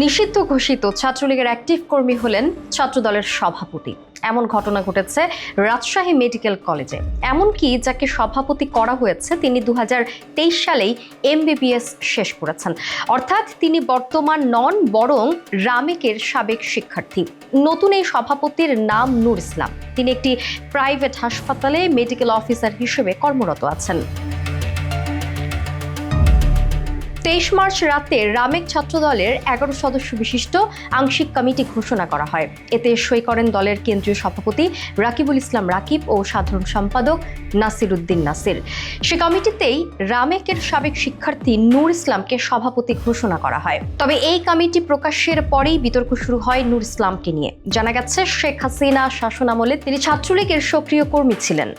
নিষিদ্ধ ঘোষিত ছাত্রলীগের অ্যাক্টিভ কর্মী হলেন ছাত্রদলের সভাপতি। এমন ঘটনা ঘটেছে রাজশাহী মেডিকেল কলেজে। এমনকি যাকে সভাপতি করা হয়েছে তিনি 2023 সালেই MBBS শেষ করেছেন। অর্থাৎ তিনি বর্তমান নন, বরং রামেকের সাবেক শিক্ষার্থী। নতুন এই সভাপতির নাম নূর ইসলাম। তিনি একটি প্রাইভেট হাসপাতালে মেডিকেল অফিসার হিসেবে কর্মরত আছেন। 23 মার্চ রাতে রামেক ছাত্রদলের 11 সদস্য বিশিষ্ট আংশিক কমিটি ঘোষণা করা হয়। এতে সই করেন দলের কেন্দ্রীয় সভাপতি রাকিবুল ইসলাম রাকিব ও সাধারণ সম্পাদক নাসির উদ্দিন নাসির। সে কমিটিতেই রামেকের সাবেক শিক্ষার্থী নূর ইসলামকে সভাপতি ঘোষণা করা হয়। তবে এই কমিটি প্রকাশের পরেই বিতর্ক শুরু হয় নূর ইসলামকে নিয়ে। জানা গেছে শেখ হাসিনা শাসনামলে তিনি ছাত্রলীগের সক্রিয় কর্মী ছিলেন।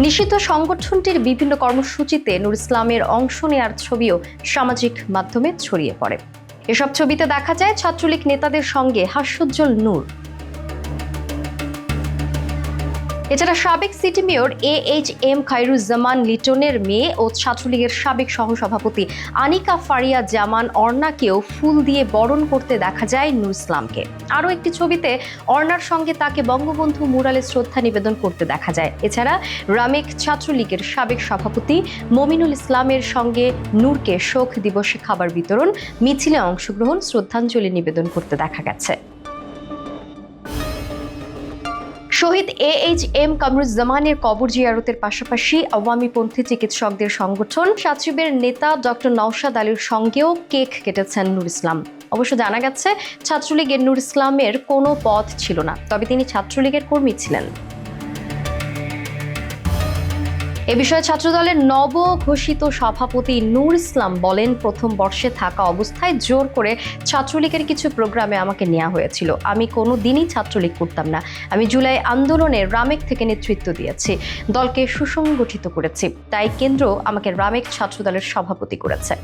নিষিদ্ধ সংগঠনটির বিভিন্ন কর্মসূচিতে নূর ইসলামের অংশ নেওয়ার ছবিও সামাজিক মাধ্যমে ছড়িয়ে পড়ে। এসব ছবিতে দেখা যায় ছাত্রলীগ নেতাদের সঙ্গে হাস্যোজ্জ্বল নূর। এছাড়া সাবেক সিটি মেয়র AHM খায়রুজ্জামান লিটনের মেয়ে ও ছাত্রলীগের সাবেক সহসভাপতি আনিকা ফারিয়া জামান অর্ণাকেও ফুল দিয়ে বরণ করতে দেখা যায় নূর ইসলামকে। আরও একটি ছবিতে অর্ণার সঙ্গে তাকে বঙ্গবন্ধু মুরালে শ্রদ্ধা নিবেদন করতে দেখা যায়। এছাড়া রামেক ছাত্রলীগের সাবেক সভাপতি মমিনুল ইসলামের সঙ্গে নূরকে শোক দিবসে খাবার বিতরণ, মিছিলে অংশগ্রহণ, শ্রদ্ধাঞ্জলি নিবেদন করতে দেখা গেছে। শহীদ AHM কামরুজ্জামানের কবর জিয়ারতের পাশাপাশি আওয়ামীপন্থী চিকিৎসকদের সংগঠন সাচিবের নেতা ডক্টর নওশাদ আলীর সঙ্গেও কেক কেটেছেন নূর ইসলাম। অবশ্য জানা গেছে ছাত্রলীগের নূর ইসলামের কোনো পদ ছিল না, তবে তিনি ছাত্রলীগের কর্মী ছিলেন। এ বিষয়ে ছাত্রদলের নব ঘোষিত সভাপতি নূর ইসলাম বলেন, প্রথম বর্ষে থাকা অবস্থায় জোর করে ছাত্রলীগের কিছু প্রোগ্রামে আমাকে নেওয়া হয়েছিল। আমি কোনো দিনই ছাত্রলীগ করতাম না। আমি জুলাই আন্দোলনে রামেক থেকে নেতৃত্ব দিয়েছি, দলকে সুসংগঠিত করেছি, তাই কেন্দ্র আমাকে রামেক ছাত্রদলের সভাপতি করেছে।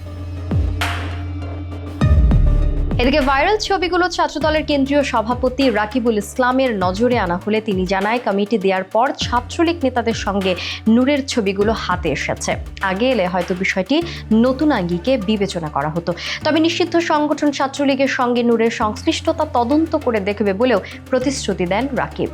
এদিকে ভাইরাল ছবিগুলো ছাত্রদলের কেন্দ্রীয় সভাপতি রাকিবুল ইসলামের নজরে আনা হলে তিনি জানায়, কমিটি দেওয়ার পর ছাত্রলীগ নেতাদের সঙ্গে নূরের ছবিগুলো হাতে এসেছে। আগে এলে হয়তো বিষয়টি নতুন আঙ্গিকে বিবেচনা করা হতো। তবে নিষিদ্ধ সংগঠন ছাত্রলীগের সঙ্গে নূরের সংশ্লিষ্টতা তদন্ত করে দেখবে বলেও প্রতিশ্রুতি দেন রাকিব।